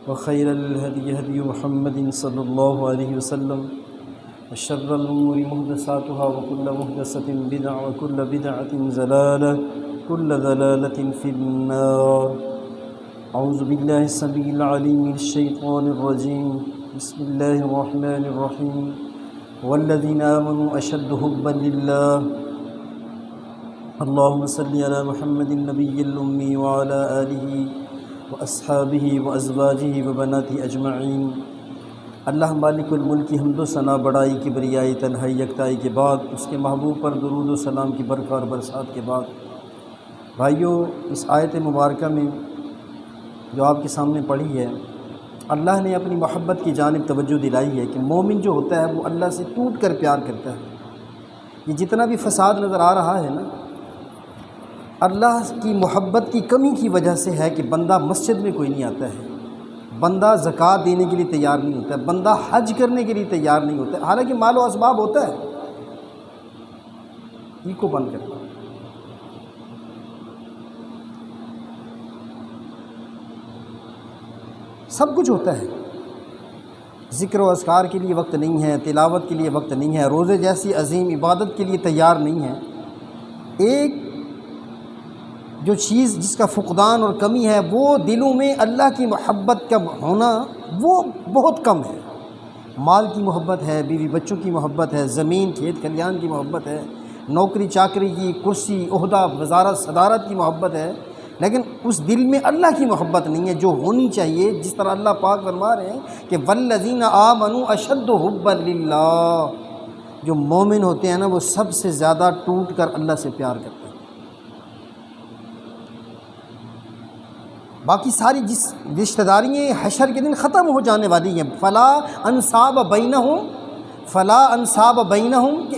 وخير الهدي هدي محمد صلى الله عليه وسلم وشر الأمور محدثاتها وكل محدثة بدعة وكل بدعة ضلالة كل ضلالة في النار. أعوذ بالله السميع العليم من الشيطان الرجيم. بسم الله الرحمن الرحيم. والذين آمنوا أشد حبا لله. اللهم صل على محمد النبي الأمي وعلى آله واصحابہ وازواجہ وبناتہ اجمعین. اللہ مالک الملک کی حمد و ثنا بڑائی کبریائی تنہائی یکتائی کے بعد اس کے محبوب پر درود و سلام کی برکات اور برسات کے بعد بھائیوں، اس آیت مبارکہ میں جو آپ کے سامنے پڑھی ہے، اللہ نے اپنی محبت کی جانب توجہ دلائی ہے کہ مومن جو ہوتا ہے وہ اللہ سے ٹوٹ کر پیار کرتا ہے. یہ جتنا بھی فساد نظر آ رہا ہے نا، اللہ کی محبت کی کمی کی وجہ سے ہے کہ بندہ مسجد میں کوئی نہیں آتا ہے، بندہ زکوٰۃ دینے کے لیے تیار نہیں ہوتا ہے، بندہ حج کرنے کے لیے تیار نہیں ہوتا ہے، حالانکہ مال و اسباب ہوتا ہے. یہ کو بند کرنا، سب کچھ ہوتا ہے، ذکر و اذکار کے لیے وقت نہیں ہے، تلاوت کے لیے وقت نہیں ہے، روزے جیسی عظیم عبادت کے لیے تیار نہیں ہے. ایک جو چیز جس کا فقدان اور کمی ہے وہ دلوں میں اللہ کی محبت کا ہونا وہ بہت کم ہے. مال کی محبت ہے، بیوی بچوں کی محبت ہے، زمین کھیت کھلیان کی محبت ہے، نوکری چاکری کی، کرسی عہدہ وزارت صدارت کی محبت ہے، لیکن اس دل میں اللہ کی محبت نہیں ہے جو ہونی چاہیے. جس طرح اللہ پاک فرما رہے ہیں کہ والذین آمنوا اشد حبا للہ. جو مومن ہوتے ہیں نا وہ سب سے زیادہ ٹوٹ کر اللہ سے پیار کرتے ہیں. باقی ساری جس رشتہ داریاں حشر کے دن ختم ہو جانے والی ہیں. فلا انصاب بینہم کہ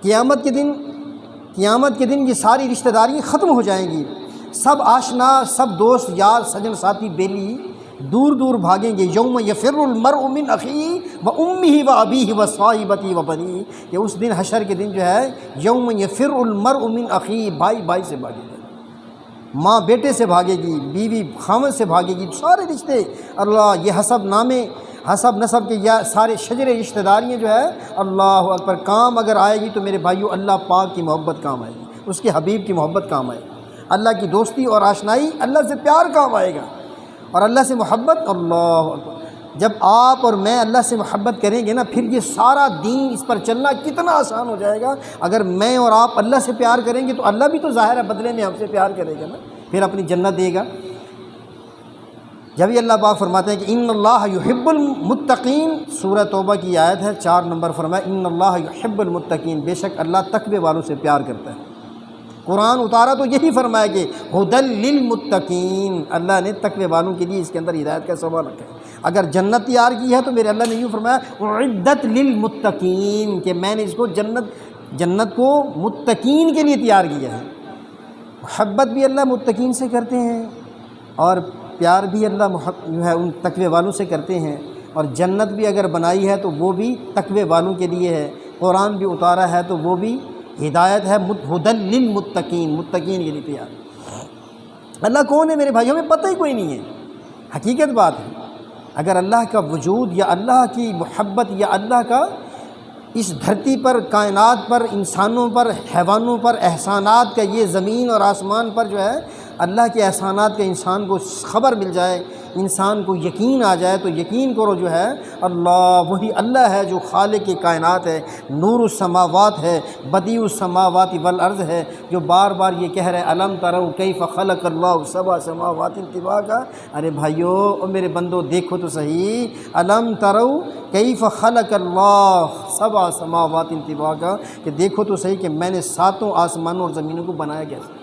قیامت کے دن یہ ساری رشتہ داریاں ختم ہو جائیں گی. سب آشنا، سب دوست یار سجن ساتھی بیلی دور دور بھاگیں گے. یوم یفر المرء من اخیہ و امہ و ابیہ و صاحبتہ و بنیہ. کہ اس دن حشر کے دن جو ہے یوم یفر المرء من اخیہ، بھائی بھائی سے بھاگے گا، ماں بیٹے سے بھاگے گی، بیوی خاوند سے بھاگے گی، سارے رشتے. اللہ یہ حسب نسب کے یا سارے شجر رشتہ داریاں جو ہے اللہ اکبر کام اگر آئے گی تو میرے بھائیو اللہ پاک کی محبت کام آئے گی، اس کے حبیب کی محبت کام آئے گی، اللہ کی دوستی اور آشنائی، اللہ سے پیار کام آئے گا. اور اللہ سے محبت، اللہ اکبر، جب آپ اور میں اللہ سے محبت کریں گے نا پھر یہ سارا دین اس پر چلنا کتنا آسان ہو جائے گا. اگر میں اور آپ اللہ سے پیار کریں گے تو اللہ بھی تو ظاہر ہے بدلے میں ہم سے پیار کرے گا نا، پھر اپنی جنت دے گا. جب اللہ پاک فرماتے ہیں کہ ان اللہ یحب المتقین، سورہ توبہ کی آیت ہے 4 نمبر، فرمایا ان اللہ یحب المتقین، بے شک اللہ تقوی والوں سے پیار کرتا ہے. قرآن اتارا تو یہی فرمایا کہ ھدی للمتقین، اللہ نے تقوی والوں کے لیے اس کے اندر ہدایت کا سبب رکھا ہے. اگر جنت تیار کی ہے تو میرے اللہ نے یوں فرمایا اعدت للمتقین، کہ میں نے اس کو جنت کو متقین کے لیے تیار کیا ہے. محبت بھی اللہ متقین سے کرتے ہیں اور پیار بھی اللہ جو ہے ان تقوی والوں سے کرتے ہیں. اور جنت بھی اگر بنائی ہے تو وہ بھی تقوی والوں کے لیے ہے. قرآن بھی اتارا ہے تو وہ بھی ہدایت ہے ھدی للمتقین، متقین کے لیے تیار. اللہ کون ہے میرے بھائیوں، ہمیں پتہ ہی کوئی نہیں ہے. حقیقت بات ہے اگر اللہ کا وجود یا اللہ کی محبت یا اللہ کا اس دھرتی پر، کائنات پر، انسانوں پر، حیوانوں پر احسانات کا، یہ زمین اور آسمان پر جو ہے اللہ کے احسانات کا انسان کو خبر مل جائے، انسان کو یقین آ جائے تو یقین کرو جو ہے اللہ وہی اللہ ہے جو خالق کائنات ہے، نور السماوات ہے، بدیع السماوات والارض ہے، جو بار بار یہ کہہ رہے الم تروا کیف خلق اللہ سبع سماوات طباقا. ارے بھائیو اور میرے بندو دیکھو تو صحیح، الم تروا کیف خلق اللہ سبع سماوات طباقا، کہ دیکھو تو صحیح کہ میں نے 7 آسمانوں اور زمینوں کو بنایا کیسے.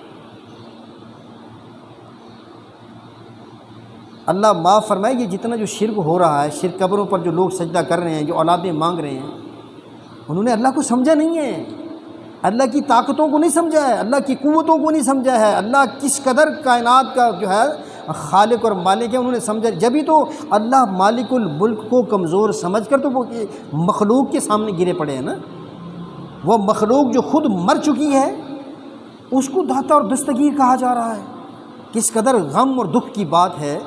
اللہ معاف فرمائے یہ جتنا جو شرک ہو رہا ہے، شرک قبروں پر جو لوگ سجدہ کر رہے ہیں، جو اولادیں مانگ رہے ہیں، انہوں نے اللہ کو سمجھا نہیں ہے، اللہ کی طاقتوں کو نہیں سمجھا ہے، اللہ کی قوتوں کو نہیں سمجھا ہے، اللہ کس قدر کائنات کا جو ہے خالق اور مالک ہے انہوں نے سمجھا. جبھی تو اللہ مالک الملک کو کمزور سمجھ کر تو وہ مخلوق کے سامنے گرے پڑے ہیں نا. وہ مخلوق جو خود مر چکی ہے اس کو داتا اور دستگیر کہا جا رہا ہے. کس قدر غم اور دکھ کی بات ہے.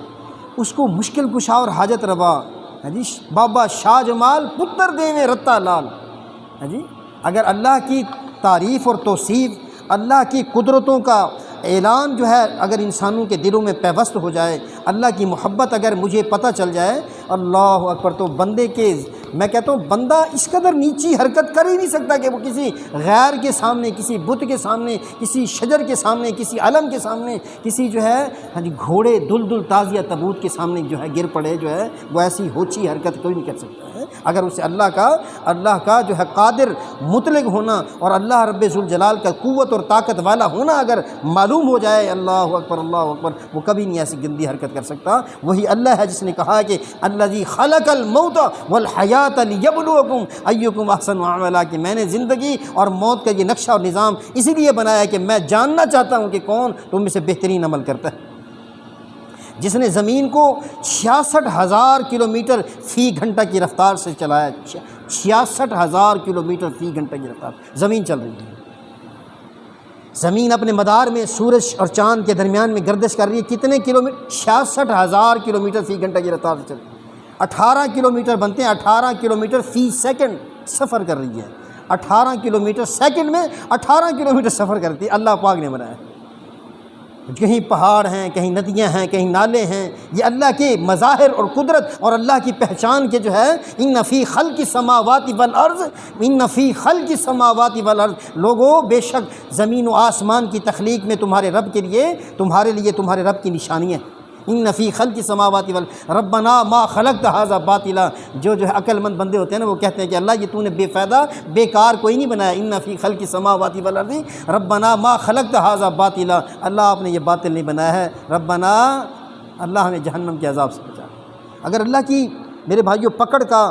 اس کو مشکل کشا اور حاجت روا، ہاں جی، بابا شاہ جمال پتر دیویں رتا لال، ہاں جی، اگر اللہ کی تعریف اور توصیف، اللہ کی قدرتوں کا اعلان جو ہے اگر انسانوں کے دلوں میں پیوست ہو جائے، اللہ کی محبت اگر مجھے پتہ چل جائے، اللہ اکبر، تو بندے کے، میں کہتا ہوں بندہ اس قدر نیچی حرکت کر ہی نہیں سکتا کہ وہ کسی غیر کے سامنے، کسی بت کے سامنے، کسی شجر کے سامنے، کسی علم کے سامنے، کسی جو ہے ہاں جی گھوڑے دلدل تازیہ تبوت کے سامنے جو ہے گر پڑے، جو ہے وہ ایسی ہوچی حرکت کوئی نہیں کر سکتا ہے اگر اسے اللہ کا جو ہے قادر مطلق ہونا اور اللہ رب ذوالجلال کا قوت اور طاقت والا ہونا اگر معلوم ہو جائے، اللہ اکبر اللہ اکبر، وہ کبھی نہیں ایسی گندی حرکت کر سکتا۔ وہی اللہ ہے جس نے کہا کہ الذی خلق الموت والحیات لیبلوکم ایکم احسن عملا، کہ میں نے زندگی اور موت کا یہ نقشہ اور نظام اسی لیے بنایا کہ میں جاننا چاہتا ہوں کہ کون تم میں سے بہترین عمل کرتا ہے۔ جس نے زمین کو 66,000 کلومیٹر فی گھنٹہ کی رفتار سے چلایا، 66,000 کلومیٹر فی گھنٹہ کی رفتار زمین چل رہی ہے۔ زمین اپنے مدار میں سورج اور چاند کے درمیان میں گردش کر رہی ہے، کتنے کلومیٹر؟ 66,000 کلومیٹر فی گھنٹہ کی رفتار سے چل رہی ہے۔ 18 کلومیٹر بنتے ہیں، 18 کلومیٹر فی سیکنڈ سفر کر رہی ہے، 18 کلومیٹر سیکنڈ میں 18 کلومیٹر سفر کرتی ہے، اللہ پاک نے بنایا ہے۔ کہیں پہاڑ ہیں، کہیں ندیاں ہیں، کہیں نالے ہیں، یہ اللہ کے مظاہر اور قدرت اور اللہ کی پہچان کے جو ہے ان فی خلق السماوات والارض، ان فی خلق السماوات والارض، لوگو بے شک زمین و آسمان کی تخلیق میں تمہارے رب کے لیے تمہارے رب کی نشانیاں ہیں۔ ان فی خلق السماوات والارض ربنا ما خلقت ھذا باطلا، جو ہے عقل مند بندے ہوتے ہیں نا، وہ کہتے ہیں کہ اللہ یہ تو نے بے فائدہ بیکار کوئی نہیں بنایا، ان فی خلق السماوات والارض ربنا ما خلقت ھذا باطلا، اللہ آپ نے یہ باطل نہیں بنایا ہے، ربنا، اللہ ہمیں جہنم کے عذاب سے بچا۔ اگر اللہ کی میرے بھائیوں پکڑ کا،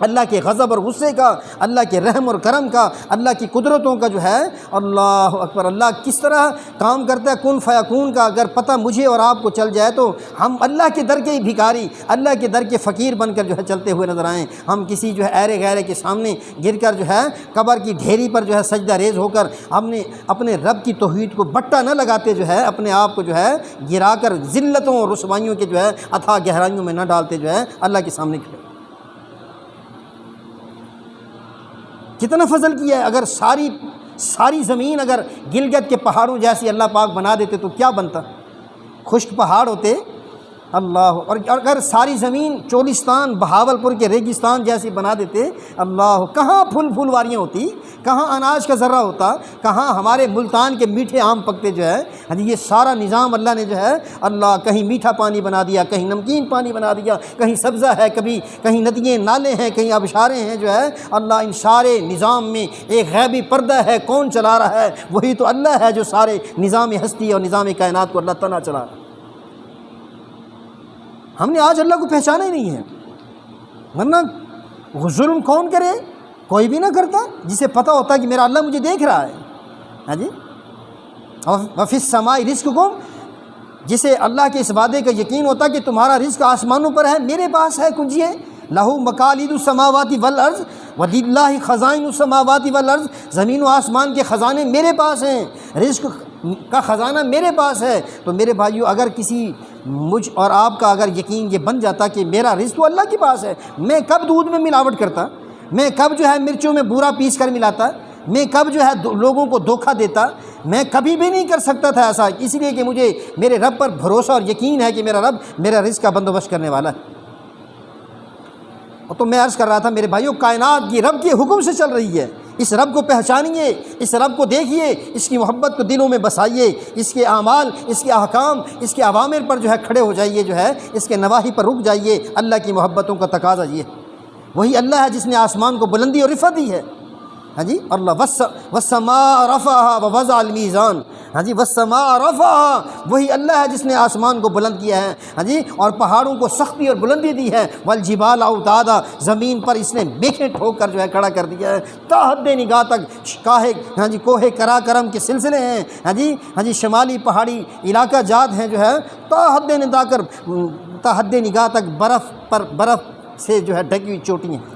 اللہ کے غضب اور غصے کا، اللہ کے رحم اور کرم کا، اللہ کی قدرتوں کا جو ہے، اللہ اکبر، اللہ کس طرح کام کرتا ہے کن فیکون کا، اگر پتہ مجھے اور آپ کو چل جائے تو ہم اللہ کے در کے بھکاری، اللہ کے در کے فقیر بن کر جو ہے چلتے ہوئے نظر آئیں۔ ہم کسی جو ہے ایرے غیرے کے سامنے گر کر جو ہے قبر کی ڈھیری پر جو ہے سجدہ ریز ہو کر ہم نے اپنے رب کی توحید کو بٹا نہ لگاتے، جو ہے اپنے آپ کو جو ہے گرا کر ذلتوں اور رسوائیوں کے جو ہے اتھاہ گہرائیوں میں نہ ڈالتے، جو ہے اللہ کے سامنے کھڑے۔ کتنا فضل کیا ہے، اگر ساری زمین اگر گلگت کے پہاڑوں جیسی اللہ پاک بنا دیتے تو کیا بنتا؟ خشک پہاڑ ہوتے، اللہ، اور اگر ساری زمین چولستان بہاولپور کے ریگستان جیسی بنا دیتے، اللہ، کہاں پھلواریاں ہوتی، کہاں اناج کا ذرہ ہوتا، کہاں ہمارے ملتان کے میٹھے آم پکتے، جو ہے ہاں جی، یہ سارا نظام اللہ نے جو ہے، اللہ کہیں میٹھا پانی بنا دیا، کہیں نمکین پانی بنا دیا، کہیں سبزہ ہے، کہیں ندیاں نالے ہیں، کہیں آبشاریں ہیں، جو ہے اللہ ان سارے نظام میں ایک غیبی پردہ ہے، کون چلا رہا ہے؟ وہی تو اللہ ہے جو سارے نظام ہستی اور نظام کائنات کو اللہ تعالیٰ چلا رہا ہے۔ ہم نے آج اللہ کو پہچانا ہی نہیں ہے، ورنہ ظلم کون کرے؟ کوئی بھی نہ کرتا، جسے پتہ ہوتا کہ میرا اللہ مجھے دیکھ رہا ہے، ہاں جی، وفی السماء رزقکم، جسے اللہ کے اس وعدے کا یقین ہوتا کہ تمہارا رزق آسمانوں پر ہے، میرے پاس ہے کنجیے، لہو مقالید السماوات والارض وللہ خزائن السماوات والارض، زمین و آسمان کے خزانے میرے پاس ہیں، رزق کا خزانہ میرے پاس ہے۔ تو میرے بھائیو، اگر کسی مجھ اور آپ کا اگر یقین یہ بن جاتا کہ میرا رزق تو اللہ کے پاس ہے، میں کب دودھ میں ملاوٹ کرتا، میں کب جو ہے مرچوں میں بورا پیس کر ملاتا، میں کب جو ہے لوگوں کو دھوکہ دیتا، میں کبھی بھی نہیں کر سکتا تھا ایسا، اس لیے کہ مجھے میرے رب پر بھروسہ اور یقین ہے کہ میرا رب میرا رزق کا بندوبست کرنے والا ہے۔ تو میں عرض کر رہا تھا میرے بھائیوں، کائنات کی رب کے حکم سے چل رہی ہے، اس رب کو پہچانیے، اس رب کو دیکھیے، اس کی محبت کو دلوں میں بسائیے، اس کے اعمال، اس کے احکام، اس کے اوامر پر جو ہے کھڑے ہو جائیے، جو ہے اس کے نواہی پر رک جائیے، اللہ کی محبتوں کا تقاضا یہ ہے۔ وہی اللہ ہے جس نے آسمان کو بلندی اور رفعت دی ہے، ہاں جی، اللہ والسماء رفعها ووضع الميزان، ہاں جی، والسماء رفعها، وہی اللہ ہے جس نے آسمان کو بلند کیا ہے، ہاں جی، اور پہاڑوں کو سختی اور بلندی دی ہے، والجبال اوتادا، زمین پر اس نے میخیں ٹھوک کر جو ہے کھڑا کر دیا ہے، تا حد نگاہ تک ہاں جی کوہ کرا کرم کے سلسلے ہیں، ہاں جی شمالی پہاڑی علاقہ جات ہیں، جو ہے تا حد نگاہ تک برف سے جو ہے ڈھکی ہوئی چوٹیاں ہیں۔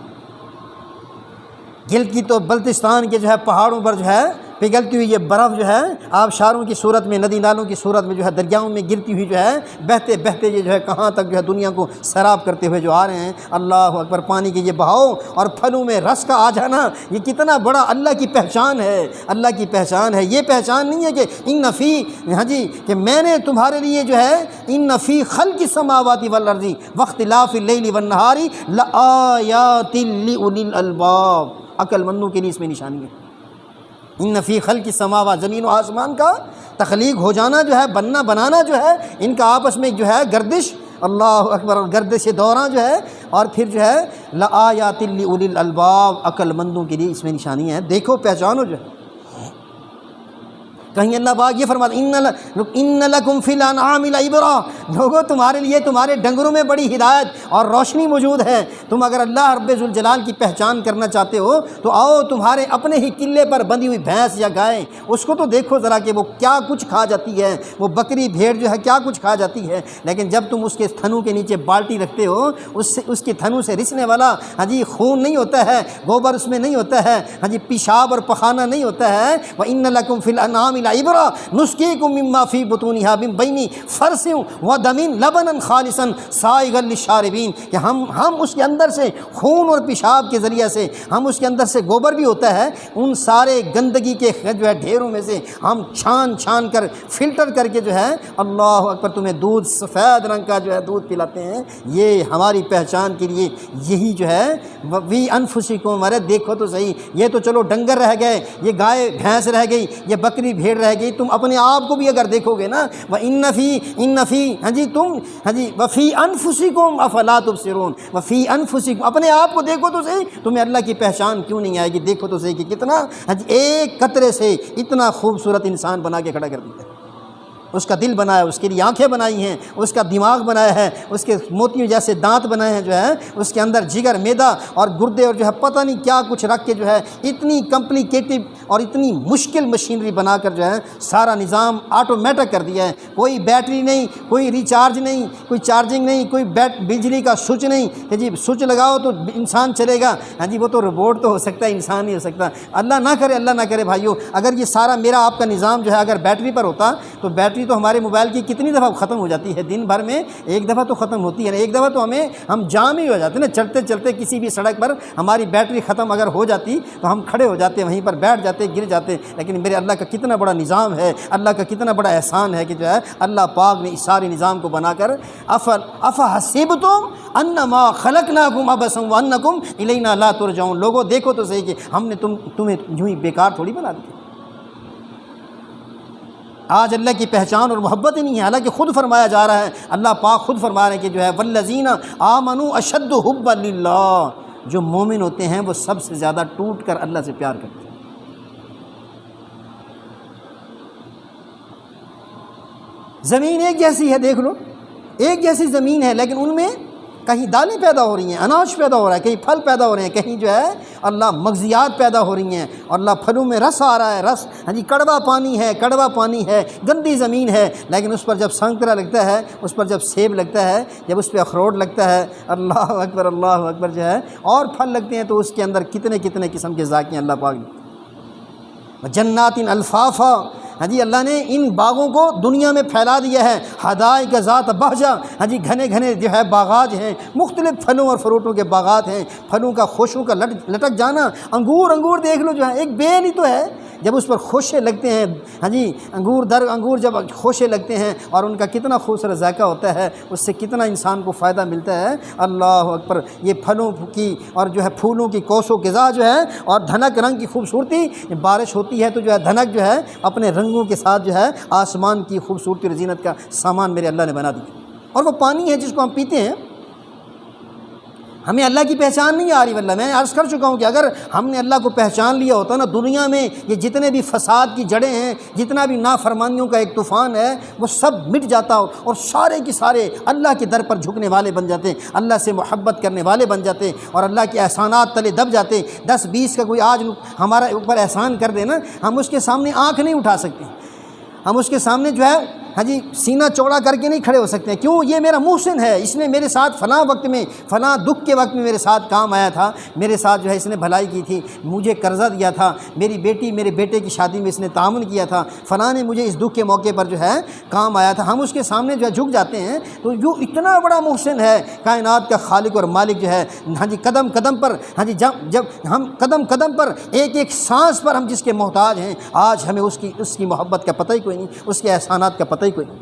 گل کی تو بلتستان کے جو ہے پہاڑوں پر جو ہے پگھلتی ہوئی یہ برف جو ہے آبشاروں کی صورت میں، ندی نالوں کی صورت میں جو ہے دریاؤں میں گرتی ہوئی جو ہے بہتے بہتے یہ جو ہے کہاں تک جو ہے دنیا کو سیراب کرتے ہوئے جو آ رہے ہیں۔ اللہ اکبر، پانی کے یہ بہاؤ اور پھلوں میں رس کا آ جانا، یہ کتنا بڑا اللہ کی پہچان ہے، اللہ کی پہچان ہے۔ یہ پہچان نہیں ہے کہ ان فی، ہاں جی، کہ میں نے تمہارے لیے جو ہے ان فی خلق السماوات والارض واختلاف اللیل والنہار لآیات لأولی الالباب، عقل مندوں کے لیے اس میں نشانی ہے۔ ان فی خلق السماوات، زمین و آسمان کا تخلیق ہو جانا جو ہے، بننا بنانا جو ہے، ان کا آپس میں جو ہے گردش، اللہ اکبر، اور گردش دوراں جو ہے، اور پھر جو ہے لآیات لأولی الالباب، عقل مندوں کے لیے اس میں نشانی ہے۔ دیکھو، پہچانو جو ہے۔ کہیں اللہ پاک یہ فرماتا ان لکم فی الانعام لعبرہ، لوگوں تمہارے لیے تمہارے ڈنگروں میں بڑی ہدایت اور روشنی موجود ہے۔ تم اگر اللہ رب ذوالجلال کی پہچان کرنا چاہتے ہو تو آؤ، تمہارے اپنے ہی قلعے پر بندھی ہوئی بھینس یا گائے، اس کو تو دیکھو ذرا کہ وہ کیا کچھ کھا جاتی ہے، وہ بکری بھیڑ جو ہے کیا کچھ کھا جاتی ہے، لیکن جب تم اس کے تھنوں کے نیچے بالٹی رکھتے ہو، اس کے تھنوں سے رسنے والا ہاں جی خون نہیں ہوتا ہے، گوبر اس میں نہیں ہوتا ہے، ہاں جی پیشاب اور پخانہ نہیں ہوتا ہے۔ وَإِنَّ لَكُمْ فِي الْأَنْعَامِ لَعِبْرَةً نُسْقِيكُم مِّمَّا فِي بُطُونِهَا مِن بَيْنِ فَرْثٍ وَدَمٍ لَبَنًا خَالِصًا سَائِغًا لِّلشَّارِبِينَ، کہ ہم اس کے اندر سے خون اور پیشاب کے ذریعے سے، ہم اس کے اندر سے گوبر بھی ہوتا ہے، ان سارے گندگی کے جو ہے ڈھیروں میں سے ہم چھان کر فلٹر کر کے جو ہے اللہ اکبر تمہیں دودھ، سفید رنگ کا جو ہے دودھ پلاتے ہیں۔ یہ ہماری پہچان کے لیے یہی جو ہے وی انفسکم، ارے دیکھو تو صحیح، یہ تو چلو ڈنگر رہ گئے، یہ گائے بھینس رہ گئی، یہ بکری بھیڑ رہ گئی، تم اپنے آپ کو بھی اگر دیکھو گے نا، ان فی ہاں جی تم ہاں جی وفی انفسکم افلا تبصرون، وفی انفسکم، اپنے آپ کو دیکھو تو صحیح، تمہیں اللہ کی پہچان کیوں نہیں آئے گی؟ دیکھو تو صحیح کہ کتنا ہاں جی ایک قطرے سے اتنا خوبصورت انسان بنا کے کھڑا کر دیا ہے۔ اس کا دل بنایا، اس کے لیے آنکھیں بنائی ہیں، اس کا دماغ بنایا ہے، اس کے موتیوں جیسے دانت بنائے ہیں جو ہے، اس کے اندر جگر، میدا اور گردے اور جو ہے پتہ نہیں کیا کچھ رکھ کے جو ہے اتنی کمپلیکیٹڈ اور اتنی مشکل مشینری بنا کر جو ہے سارا نظام آٹومیٹک کر دیا ہے۔ کوئی بیٹری نہیں، کوئی ریچارج نہیں، کوئی چارجنگ نہیں، کوئی بجلی کا سوئچ نہیں کہ جی سوئچ لگاؤ تو انسان چلے گا، ہاں جی وہ تو روبوٹ تو ہو سکتا ہے، انسان نہیں ہو سکتا۔ اللہ نہ کرے بھائیو، اگر یہ سارا میرا آپ کا نظام جو ہے اگر بیٹری پر ہوتا تو بیٹری تو ہمارے موبائل کی کتنی دفعہ ختم ہو جاتی ہے، دن بھر میں ایک دفعہ تو ختم ہوتی ہے نا، ایک دفعہ تو ہم جام ہی ہو جاتے ہیں نا، چلتے چلتے کسی بھی سڑک پر ہماری بیٹری ختم اگر ہو جاتی تو ہم کھڑے ہو جاتے، وہیں پر بیٹھ جاتے، گر جاتے۔ لیکن میرے اللہ کا کتنا بڑا نظام ہے، اللہ کا کتنا بڑا احسان ہے کہ جو ہے اللہ پاک نے اس سارے نظام کو بنا کر افحسبتم انما خلقناکم عبثا وانکم الینا لا ترجعون، لوگوں دیکھو تو صحیح کہ ہم نے تمہیں یوں ہی بیکار تھوڑی بنا دیا۔ آج اللہ کی پہچان اور محبت ہی نہیں ہے، حالانکہ خود فرمایا جا رہا ہے، اللہ پاک خود فرما رہے ہیں کہ جو ہے والذین آمنوا اشد حبا للہ، جو مومن ہوتے ہیں وہ سب سے زیادہ ٹوٹ کر اللہ سے پیار کرتے ہیں۔ زمین ایک جیسی ہے، دیکھ لو ایک جیسی زمین ہے، لیکن ان میں کہیں دالیں پیدا ہو رہی ہیں، اناج پیدا ہو رہا ہے، کہیں پھل پیدا ہو رہے ہیں، کہیں جو ہے اللہ مغزیات پیدا ہو رہی ہیں، اور اللہ پھلوں میں رس آ رہا ہے، رس ہاں جی کڑوا پانی ہے، گندی زمین ہے، لیکن اس پر جب سنترا لگتا ہے، اس پر جب سیب لگتا ہے، جب اس پہ اخروٹ لگتا ہے، اللہ اکبر جو ہے اور پھل لگتے ہیں تو اس کے اندر کتنے قسم کے ذائقے اللہ پاک نے۔ جنات الفافا، ہاں جی اللہ نے ان باغوں کو دنیا میں پھیلا دیا ہے، حدائق ذات بہجہ، ہاں جی گھنے جو ہے باغات ہیں، مختلف پھلوں اور فروٹوں کے باغات ہیں، پھلوں کا خوشوں کا لٹک جانا، انگور دیکھ لو جو ہے ایک بے نہیں تو ہے، جب اس پر خوشے لگتے ہیں، ہاں جی انگور جب خوشے لگتے ہیں اور ان کا کتنا خوبصورت ذائقہ ہوتا ہے، اس سے کتنا انسان کو فائدہ ملتا ہے۔ اللہ اکبر، یہ پھلوں کی اور جو ہے پھولوں کی کوس و غذا جو ہے، اور دھنک رنگ کی خوبصورتی، بارش ہوتی ہے تو جو ہے دھنک جو ہے اپنے رنگوں کے ساتھ جو ہے آسمان کی خوبصورتی اور زینت کا سامان میرے اللہ نے بنا دیا، اور وہ پانی ہے جس کو ہم پیتے ہیں۔ ہمیں اللہ کی پہچان نہیں آ رہی، واللہ میں عرض کر چکا ہوں کہ اگر ہم نے اللہ کو پہچان لیا ہوتا نا، دنیا میں یہ جتنے بھی فساد کی جڑیں ہیں، جتنا بھی نافرمانیوں کا ایک طوفان ہے، وہ سب مٹ جاتا، اور سارے کے سارے اللہ کے در پر جھکنے والے بن جاتے، اللہ سے محبت کرنے والے بن جاتے، اور اللہ کے احسانات تلے دب جاتے۔ 10-20 کا کوئی آج ہمارا اوپر احسان کر دے نا، ہم اس کے سامنے آنکھ نہیں اٹھا سکتے، ہم اس کے سامنے جو ہے ہاں جی سینہ چوڑا کر کے نہیں کھڑے ہو سکتے. کیوں؟ یہ میرا محسن ہے، اس نے میرے ساتھ فلاں وقت میں فلاں دکھ کے وقت میں میرے ساتھ کام آیا تھا، میرے ساتھ جو ہے اس نے بھلائی کی تھی، مجھے قرضہ دیا تھا، میری بیٹی میرے بیٹے کی شادی میں اس نے تعاون کیا تھا، فلاں نے مجھے اس دکھ کے موقع پر جو ہے کام آیا تھا. ہم اس کے سامنے جو ہے جھک جاتے ہیں. تو جو اتنا بڑا محسن ہے، کائنات کا خالق اور مالک جو ہے، ہاں جی قدم قدم پر، ہاں جی جب ہم قدم قدم پر، ایک ایک سانس پر ہم جس کے محتاج ہیں، آج ہمیں اس کی محبت کا پتہ ہی کوئی نہیں، اس کے احسانات کا پتہ ہی کوئی نہیں.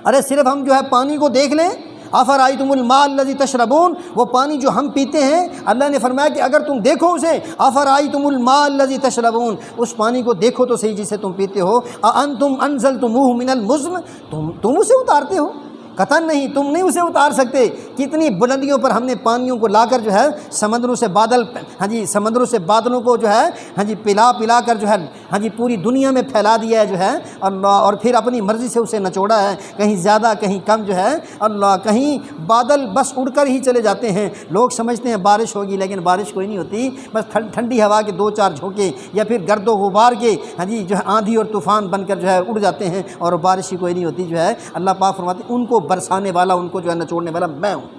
ارے صرف ہم جو ہے پانی کو دیکھ لیں، افرأیتم الماء الذی تشربون، وہ پانی جو ہم پیتے ہیں، اللہ نے فرمایا کہ اگر تم دیکھو اسے، افرأیتم الماء الذی تشربون، اس پانی کو دیکھو تو صحیح جسے تم پیتے ہو، اانتم انزلتموہ من المزن، تم اسے اتارتے ہو؟ قطعاً نہیں، تم نہیں اسے اتار سکتے. کتنی بلندیوں پر ہم نے پانیوں کو لا کر جو ہے سمندروں سے بادل، ہاں جی سمندروں سے بادلوں کو جو ہے ہاں جی پلا کر جو ہے ہاں جی پوری دنیا میں پھیلا دیا ہے جو ہے اللہ، اور پھر اپنی مرضی سے اسے نچوڑا ہے، کہیں زیادہ کہیں کم جو ہے اللہ. کہیں بادل بس اڑ کر ہی چلے جاتے ہیں، لوگ سمجھتے ہیں بارش ہوگی، لیکن بارش کوئی نہیں ہوتی، بس ٹھنڈی ہوا کے دو چار جھونکے یا پھر گرد و غبار کے ہاں جی جو ہے آندھی اور طوفان بن کر جو ہے اڑ جاتے ہیں، اور بارش ہی کوئی نہیں ہوتی جو ہے. اللہ پاک فرماتے ہیں ان کو برسانے والا، ان کو جو ہے نچوڑنے والا میں ہوں.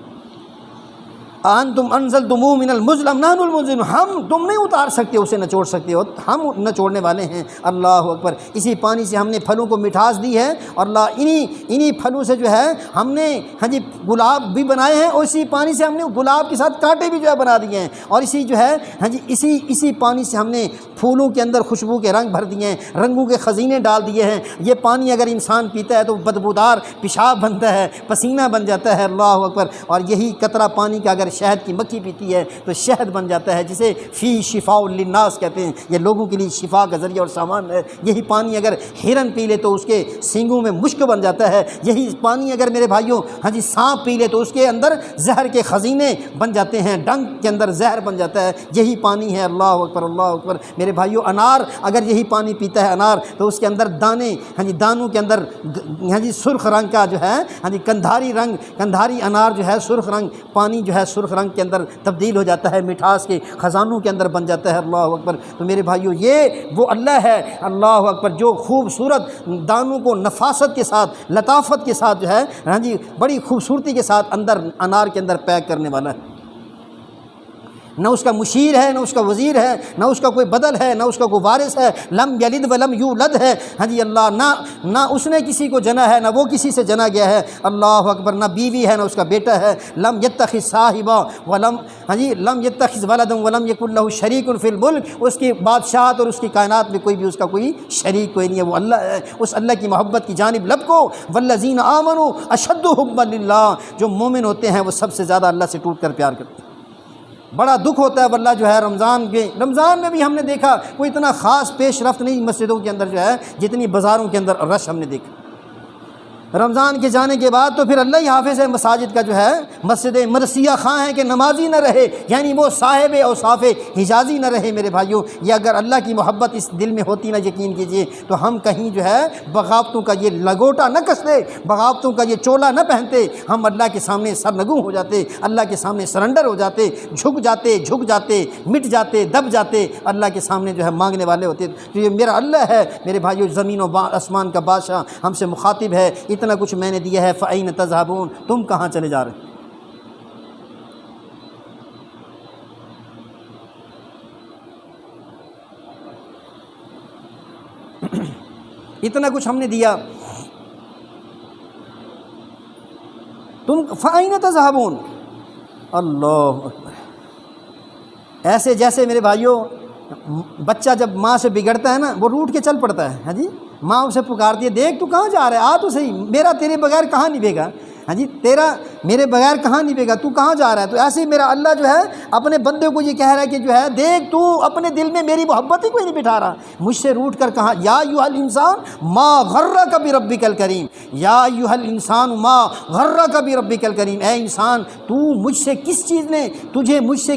انتم انزلتموہ من المزن ام نحن المنزلون، تم نہیں اتار سکتے اسے، نچوڑ سکتے ہو، ہم نچوڑنے والے ہیں. اللہ اکبر. اسی پانی سے ہم نے پھلوں کو مٹھاس دی ہے، اور اللہ انہی پھلوں سے جو ہے ہم نے ہاں جی گلاب بھی بنائے ہیں، اور اسی پانی سے ہم نے گلاب کے ساتھ کانٹے بھی جو ہے بنا دیے ہیں، اور اسی جو ہے ہاں جی اسی پانی سے ہم نے پھولوں کے اندر خوشبو کے رنگ بھر دیے ہیں، رنگوں کے خزینے ڈال دیے ہیں. یہ پانی اگر انسان پیتا ہے تو بدبودار پیشاب بنتا ہے، پسینہ بن جاتا ہے. اللہ اکبر. اور یہی قطرہ پانی کا اگر شہد کی مکھی پیتی ہے تو شہد بن جاتا ہے، جسے فی شفاء للناس کہتے ہیں، یہ لوگوں کے لیے شفا کا ذریعہ اور سامان ہے. یہی پانی اگر ہرن پی لے تو اس کے سینگوں میں مشک بن جاتا ہے. یہی پانی اگر میرے بھائیوں ہاں جی سانپ پی لے تو اس کے اندر زہر کے خزینے بن جاتے ہیں، ڈنک کے اندر زہر بن جاتا ہے. یہی پانی ہے. اللہ اکبر اللہ اکبر. میرے بھائیوں انار اگر یہی پانی پیتا ہے انار، تو اس کے اندر دانے ہاں جی دانوں کے اندر ہاں جی سرخ رنگ کا جو ہے ہاں جی کندھاری انار جو ہے سرخ رنگ، پانی جو ہے سرخ رنگ کے اندر تبدیل ہو جاتا ہے، مٹھاس کے خزانوں کے اندر بن جاتا ہے. اللہ اکبر. تو میرے بھائیوں یہ وہ اللہ ہے اللہ اکبر جو خوبصورت دانوں کو نفاست کے ساتھ، لطافت کے ساتھ جو ہے ہاں جی بڑی خوبصورتی کے ساتھ اندر انار کے اندر پیک کرنے والا ہے. نہ اس کا مشیر ہے، نہ اس کا وزیر ہے، نہ اس کا کوئی بدل ہے، نہ اس کا کوئی وارث ہے. لم یلد ولم یولد ہے ہاں جی اللہ. نہ اس نے کسی کو جنا ہے، نہ وہ کسی سے جنا گیا ہے. اللہ اکبر. نہ بیوی ہے، نہ اس کا بیٹا ہے. لم یتخذ صاحبا ولم ہاں جی لم یتخذ ولدا ولم یکن له شریک فی الملک. اس کی بادشاہت اور اس کی کائنات میں کوئی بھی اس کا کوئی شریک کوئی نہیں ہے، وہ اللہ ہے. اس اللہ کی محبت کی جانب لب کو. والذین آمنوا اشد حبا للہ. جو مومن ہوتے ہیں وہ سب سے زیادہ اللہ سے ٹوٹ کر پیار کرتے ہیں. بڑا دکھ ہوتا ہے واللہ جو ہے رمضان میں بھی ہم نے دیکھا کوئی اتنا خاص پیش رفت نہیں مسجدوں کے اندر جو ہے جتنی بازاروں کے اندر رش ہم نے دیکھا. رمضان کے جانے کے بعد تو پھر اللہ ہی حافظ ہے مساجد کا جو ہے مسجد مرثیہ خواہ ہیں کہ نمازی نہ رہے، یعنی وہ صاحب اوصاف حجازی نہ رہے. میرے بھائیوں یہ اگر اللہ کی محبت اس دل میں ہوتی نا، یقین کیجئے تو ہم کہیں جو ہے بغاوتوں کا یہ لگوٹا نہ کستے، بغاوتوں کا یہ چولا نہ پہنتے. ہم اللہ کے سامنے سرنگوں ہو جاتے، اللہ کے سامنے سرنڈر ہو جاتے، جھک جاتے مٹ جاتے دب جاتے، اللہ کے سامنے جو ہے مانگنے والے ہوتے. تو یہ میرا اللہ ہے میرے بھائیوں، زمین و آسمان کا بادشاہ ہم سے مخاطب ہے. اتنا کچھ میں نے دیا ہے، فَأَيْنَ تَذْهَبُونَ، تم کہاں چلے جا رہے ہیں؟ اتنا کچھ ہم نے دیا، تم فَأَيْنَ تَذْهَبُونَ. اللہ اکبر. ایسے جیسے میرے بھائیوں بچہ جب ماں سے بگڑتا ہے نا، وہ روٹ کے چل پڑتا ہے. ہاں جی ماں اسے پکارتی ہے، دیکھ تو کہاں جا رہا ہے، آ تو صحیح، میرا تیرے بغیر کہاں نبھے گا. ہاں جی تیرا میرے بغیر کہاں نبھے گا، تو کہاں جا رہا ہے. تو ایسے ہی میرا اللہ جو ہے اپنے بندے کو یہ کہہ رہا ہے کہ جو ہے دیکھ تو اپنے دل میں میری محبت ہی کوئی نہیں بٹھا رہا، مجھ سے روٹ کر کہاں. یا ایھا الانسان ما غرک بربک الکریم، یا ایھا الانسان ما غرک بربک الکریم. اے انسان تو مجھ سے کس چیز نے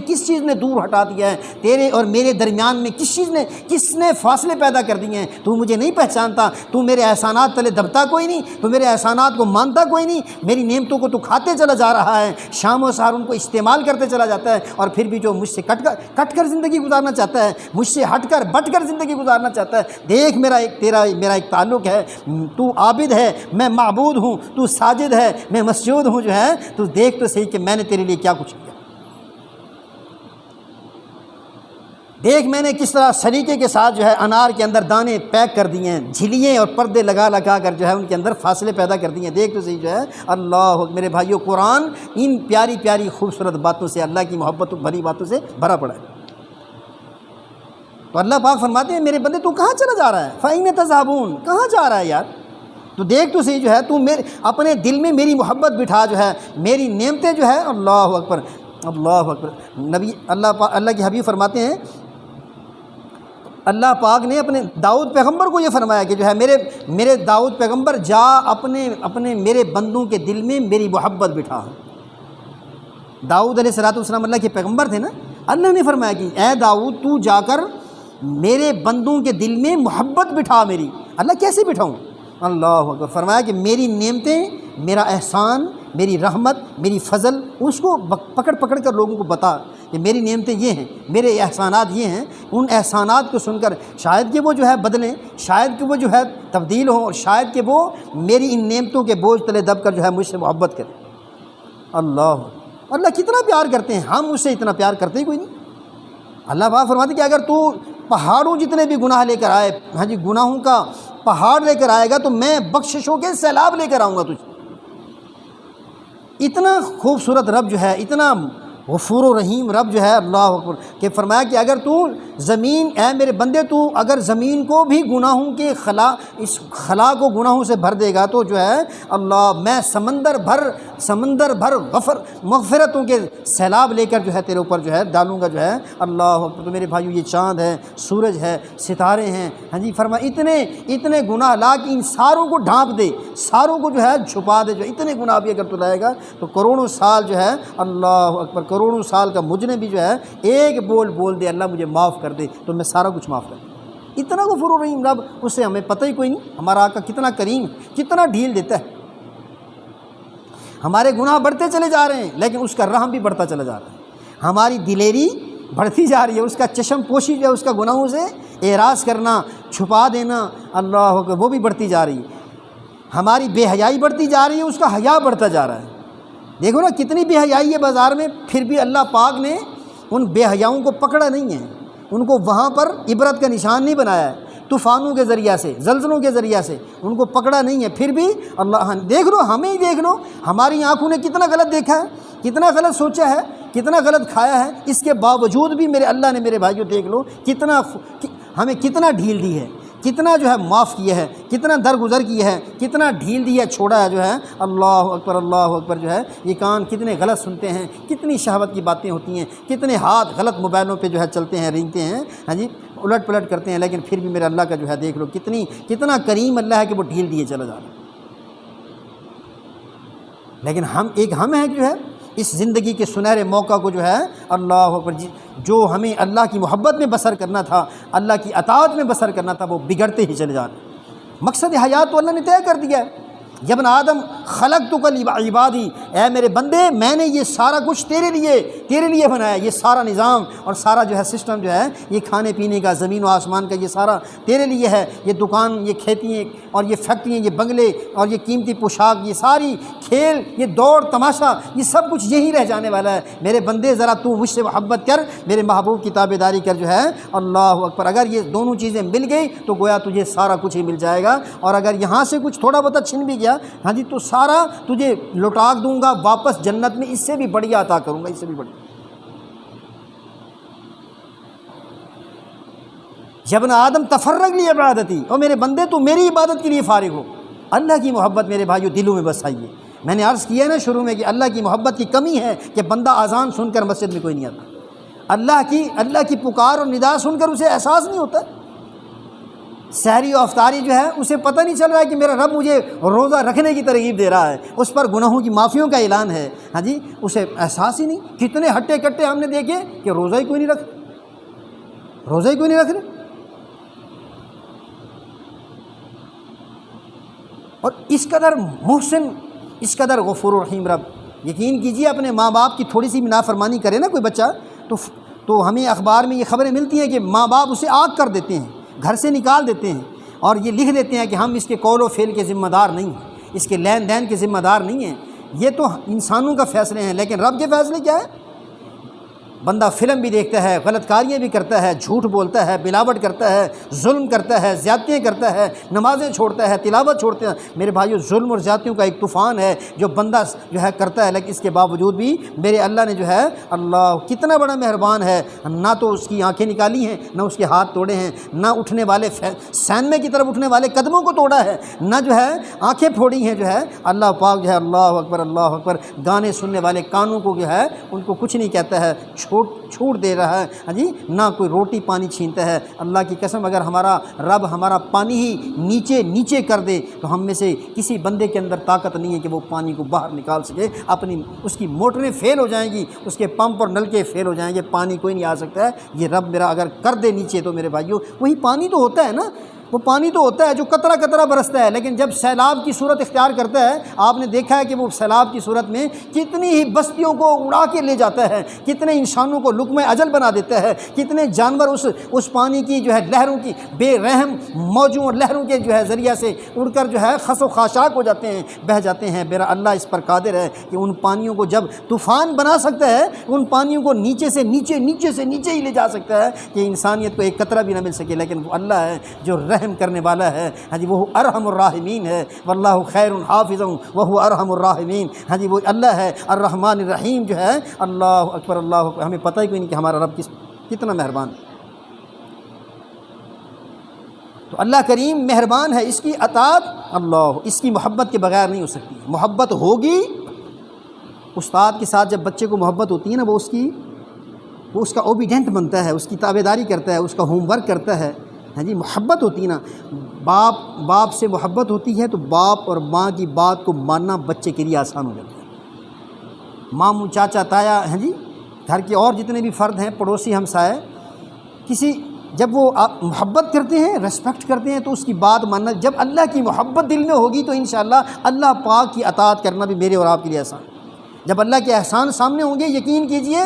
کس چیز نے دور ہٹا دیا ہے، تیرے اور میرے درمیان میں کس نے فاصلے پیدا کر دیے ہیں. تو مجھے نہیں پہچانتا، تو میرے احسانات تلے دبتا کوئی نہیں، تو میرے احسانات کو مانتا کوئی نہیں، میری نعمتوں کو تو کھاتے چلا جا رہا ہے، شام و سحر ان کو استعمال کرتے چلا جاتا ہے، اور پھر بھی جو مجھ سے کٹ کر زندگی گزارنا چاہتا ہے، مجھ سے ہٹ کر بٹ کر زندگی گزارنا چاہتا ہے، دیکھ میرا ایک تعلق ہے، تو عابد ہے میں معبود ہوں، تو ساجد ہے میں مسجود ہوں، جو ہے تو دیکھ تو صحیح کہ میں نے تیرے لیے کیا کچھ کیا، دیکھ میں نے کس طرح سلیقے کے ساتھ جو ہے انار کے اندر دانے پیک کر دیے ہیں، جھلیے اور پردے لگا کر جو ہے ان کے اندر فاصلے پیدا کر دیے ہیں، دیکھ تو صحیح جو ہے اللہ میرے بھائیو، قرآن ان پیاری پیاری خوبصورت باتوں سے، اللہ کی محبت بھری باتوں سے بھرا پڑا ہے۔ تو اللہ پاک فرماتے ہیں میرے بندے تو کہاں چلا جا رہا ہے، فَأَيْنَ تَذْهَبُونَ، کہاں جا رہا ہے یار، تو دیکھ تو صحیح جو ہے تو اپنے دل میں میری محبت بٹھا، جو ہے میری نعمتیں جو ہے، اللہ اکبر اللہ اکبر۔ نبی اللہ کے حبیب فرماتے ہیں، اللہ پاک نے اپنے داؤد پیغمبر کو یہ فرمایا کہ جو ہے میرے داؤد پیغمبر جا اپنے میرے بندوں کے دل میں میری محبت بٹھا۔ داؤد علیہ السلام اللہ کے پیغمبر تھے نا، اللہ نے فرمایا کہ اے داؤد تو جا کر میرے بندوں کے دل میں محبت بٹھا میری۔ اللہ کیسے بٹھاؤں؟ اللہ اکبر، فرمایا کہ میری نعمتیں، میرا احسان، میری رحمت، میری فضل، اس کو پکڑ کر لوگوں کو بتا کہ میری نعمتیں یہ ہیں، میرے احسانات یہ ہیں۔ ان احسانات کو سن کر شاید کہ وہ جو ہے بدلیں، شاید کہ وہ جو ہے تبدیل ہوں، اور شاید کہ وہ میری ان نعمتوں کے بوجھ تلے دب کر جو ہے مجھ سے محبت کریں۔ اللہ کتنا پیار کرتے ہیں، ہم اس سے اتنا پیار کرتے ہی کوئی نہیں۔ اللہ پاک فرماتے کہ اگر تو پہاڑوں جتنے بھی گناہ لے کر آئے، ہاں جی، گناہوں کا پہاڑ لے کر آئے گا تو میں بخششوں کے سیلاب لے کر آؤں گا تجھے۔ اتنا خوبصورت رب جو ہے، اتنا غفور و رحیم رب جو ہے، اللہ اکبر، کہ فرمایا کہ اگر تو زمین، اے میرے بندے تو اگر زمین کو بھی گناہوں کے اس خلا کو گناہوں سے بھر دے گا تو جو ہے اللہ میں سمندر بھر مغفرتوں کے سیلاب لے کر جو ہے تیرے اوپر جو ہے ڈالوں گا، جو ہے اللہ اکبر۔ تو میرے بھائیو، یہ چاند ہے، سورج ہے، ستارے ہیں، ہاں جی، فرمایا اتنے گناہ لا کہ ان ساروں کو ڈھانپ دے، ساروں کو جو ہے چھپا دے، جو اتنے گناہ بھی اگر تو لائے گا تو کروڑوں سال جو ہے، اللہ اکبر، کروڑوں سال کا مجرم بھی جو ہے ایک بول دے اللہ مجھے معاف کر دے تو میں سارا کچھ معاف کر دوں۔ اتنا غفور و رحیم رب، اس سے ہمیں پتہ ہی کوئی نہیں ہمارا آقا کتنا کریم، کتنا ڈھیل دیتا ہے۔ ہمارے گناہ بڑھتے چلے جا رہے ہیں لیکن اس کا رحم بھی بڑھتا چلا جا رہا ہے، ہماری دلیری بڑھتی جا رہی ہے، اس کا چشم پوشی جو ہے، اس کا گناہوں سے اعراض کرنا، چھپا دینا، اللہ اکبر، وہ بھی بڑھتی جا رہی ہے۔ ہماری بے حیائی بڑھتی جا رہی ہے، اس کا حیا بڑھتا جا رہا ہے۔ دیکھو نا کتنی بے حیائی ہے بازار میں، پھر بھی اللہ پاک نے ان بے حیاؤں کو پکڑا نہیں ہے، ان کو وہاں پر عبرت کا نشان نہیں بنایا ہے، طوفانوں کے ذریعہ سے، زلزلوں کے ذریعہ سے ان کو پکڑا نہیں ہے، پھر بھی اللہ دیکھ لو، ہمیں ہی دیکھ لو، ہماری آنکھوں نے کتنا غلط دیکھا ہے، کتنا غلط سوچا ہے، کتنا غلط کھایا ہے، اس کے باوجود بھی میرے اللہ نے، میرے بھائیوں دیکھ لو ہمیں کتنا ڈھیل دی ہے، کتنا جو ہے معاف کیا ہے، کتنا درگزر کیا ہے، کتنا ڈھیل دیا چھوڑا ہے، جو ہے اللہ اکبر، جو ہے یہ کان کتنے غلط سنتے ہیں، کتنی شہوت کی باتیں ہوتی ہیں، کتنے ہاتھ غلط موبائلوں پہ جو ہے چلتے ہیں، رینگتے ہیں، ہاں جی، الٹ پلٹ کرتے ہیں، لیکن پھر بھی میرے اللہ کا جو ہے دیکھ لو کتنا کریم اللہ ہے کہ وہ ڈھیل دیے چلا جا رہا ہے۔ لیکن ہم ہیں جو ہے اس زندگی کے سنہرے موقع کو جو ہے اللہ اکبر، جو ہمیں اللہ کی محبت میں بسر کرنا تھا، اللہ کی اطاعت میں بسر کرنا تھا، وہ بگڑتے ہی چلے جا رہے ہیں۔ مقصد حیات تو اللہ نے طے کر دیا ہے، یا ابن آدم خلقتک لعبادی، اے میرے بندے میں نے یہ سارا کچھ تیرے لیے بنایا، یہ سارا نظام اور سارا جو ہے سسٹم جو ہے، یہ کھانے پینے کا، زمین و آسمان کا، یہ سارا تیرے لیے ہے، یہ دکان، یہ کھیتیاں اور یہ فیکٹریاں، یہ بنگلے اور یہ قیمتی پوشاک، یہ ساری کھیل، یہ دوڑ تماشا، یہ سب کچھ یہی رہ جانے والا ہے۔ میرے بندے ذرا تو مجھ سے محبت کر، میرے محبوب کی تابعداری کر، جو ہے اللہ اکبر، اگر یہ دونوں چیزیں مل گئی تو گویا تجھے سارا کچھ ہی مل جائے گا، اور اگر یہاں سے کچھ تھوڑا بہت چھن بھی گیا، ہاں جی، تو سارا تجھے لوٹا دوں گا واپس جنت میں، اس سے بھی بڑھیا عطا کروں گا، اس سے بھی بڑھیا۔ یا ابن آدم تفرغ لی عبادتی، اور میرے بندے تو میری عبادت کے لیے فارغ ہو۔ اللہ کی محبت میرے بھائیو دلوں میں بسائیے۔ میں نے عرض کیا نا شروع میں کہ اللہ کی محبت کی کمی ہے کہ بندہ اذان سن کر مسجد میں کوئی نہیں آتا، اللہ کی پکار اور ندا سن کر اسے احساس نہیں ہوتا، سحری و افطاری جو ہے اسے پتہ نہیں چل رہا ہے کہ میرا رب مجھے روزہ رکھنے کی ترغیب دے رہا ہے، اس پر گناہوں کی معافیوں کا اعلان ہے، ہاں جی، اسے احساس ہی نہیں۔ کتنے ہٹے کٹے ہم نے دیکھے کہ روزہ ہی کوئی نہیں رکھ رہے، اور اس قدر محسن، اس قدر غفور و رحیم رب یقین کیجیے اپنے ماں باپ کی تھوڑی سی بھی نافرمانی کرے نا کوئی بچہ تو ہمیں اخبار میں یہ خبریں ملتی ہیں کہ ماں باپ اسے آگ کر دیتے ہیں، گھر سے نکال دیتے ہیں، اور یہ لکھ دیتے ہیں کہ ہم اس کے قول و فعل کے ذمہ دار نہیں ہیں، اس کے لین دین کے ذمہ دار نہیں ہیں۔ یہ تو انسانوں کا فیصلے ہیں، لیکن رب کے فیصلے کیا ہے؟ بندہ فلم بھی دیکھتا ہے، غلط کاریاں بھی کرتا ہے، جھوٹ بولتا ہے، ملاوٹ کرتا ہے، ظلم کرتا ہے، زیادتیاں کرتا ہے، نمازیں چھوڑتا ہے، تلاوت چھوڑتے ہیں۔ میرے بھائیو، ظلم اور زیادتیوں کا ایک طوفان ہے جو بندہ جو ہے کرتا ہے، لیکن اس کے باوجود بھی میرے اللہ نے جو ہے، اللہ کتنا بڑا مہربان ہے، نہ تو اس کی آنکھیں نکالی ہیں، نہ اس کے ہاتھ توڑے ہیں، نہ اٹھنے والے سینمے کی طرف اٹھنے والے قدموں کو توڑا ہے، نہ جو ہے آنکھیں پھوڑی ہیں جو ہے اللہ پاک جو ہے، اللہ اکبر اللہ اکبر، گانے سننے والے کانوں کو جو ہے ان کو کچھ نہیں کہتا ہے، چھوٹ دے رہا ہے، ہاں جی، نہ کوئی روٹی پانی چھینتا ہے۔ اللہ کی قسم، اگر ہمارا رب ہمارا پانی ہی نیچے کر دے تو ہم میں سے کسی بندے کے اندر طاقت نہیں ہے کہ وہ پانی کو باہر نکال سکے۔ اس کی موٹریں فیل ہو جائیں گی، اس کے پمپ اور نلکے فیل ہو جائیں گے، پانی کوئی نہیں آ سکتا ہے۔ یہ رب میرا اگر کر دے نیچے تو میرے بھائیوں، وہی پانی تو ہوتا ہے نا، وہ پانی تو ہوتا ہے جو قطرہ قطرہ برستا ہے، لیکن جب سیلاب کی صورت اختیار کرتا ہے، آپ نے دیکھا ہے کہ وہ سیلاب کی صورت میں کتنی ہی بستیوں کو اڑا کے لے جاتا ہے، کتنے انسانوں کو لقمہ اجل بنا دیتا ہے، کتنے جانور اس پانی کی جو ہے لہروں کی، بے رحم موجوں اور لہروں کے جو ہے ذریعہ سے اڑ کر جو ہے خس و خاشاک ہو جاتے ہیں، بہہ جاتے ہیں۔ میرا اللہ اس پر قادر ہے کہ ان پانیوں کو جب طوفان بنا سکتا ہے، ان پانیوں کو نیچے سے نیچے ہی لے جا سکتا ہے کہ انسانیت کو ایک قطرہ بھی نہ مل سکے، لیکن وہ اللہ ہے جو رحم کرنے والا ہے، ہاں جی، وہ ارحم الراحمین ہے، واللہ خیر حافظ وہو ارحم الراحمین، ہاں جی، وہ اللہ ہے الرحمن الرحیم جو ہے۔ اللہ اکبر اللہ اکبر، ہمیں پتہ ہی کوئی نہیں کہ ہمارا رب کتنا مہربان ہے۔ تو اللہ کریم مہربان ہے، اس کی اطاعت اللہ، اس کی محبت کے بغیر نہیں ہو سکتی۔ محبت ہوگی، استاد کے ساتھ جب بچے کو محبت ہوتی ہے نا، وہ اس کا اوبیڈینٹ بنتا ہے، اس کی تابعداری کرتا ہے، اس کا ہوم ورک کرتا ہے، ہاں جی، محبت ہوتی ہے نا۔ باپ سے محبت ہوتی ہے تو باپ اور ماں کی بات کو ماننا بچے کے لیے آسان ہو جاتا ہے۔ ماموں، چاچا، تایا، ہاں جی، گھر کے اور جتنے بھی فرد ہیں، پڑوسی، ہمسائے، جب وہ محبت کرتے ہیں، ریسپیکٹ کرتے ہیں، تو اس کی بات ماننا، جب اللہ کی محبت دل میں ہوگی تو انشاءاللہ اللہ پاک کی اطاعت کرنا بھی میرے اور آپ کے لیے آسان۔ جب اللہ کے احسان سامنے ہوں گے، یقین کیجئے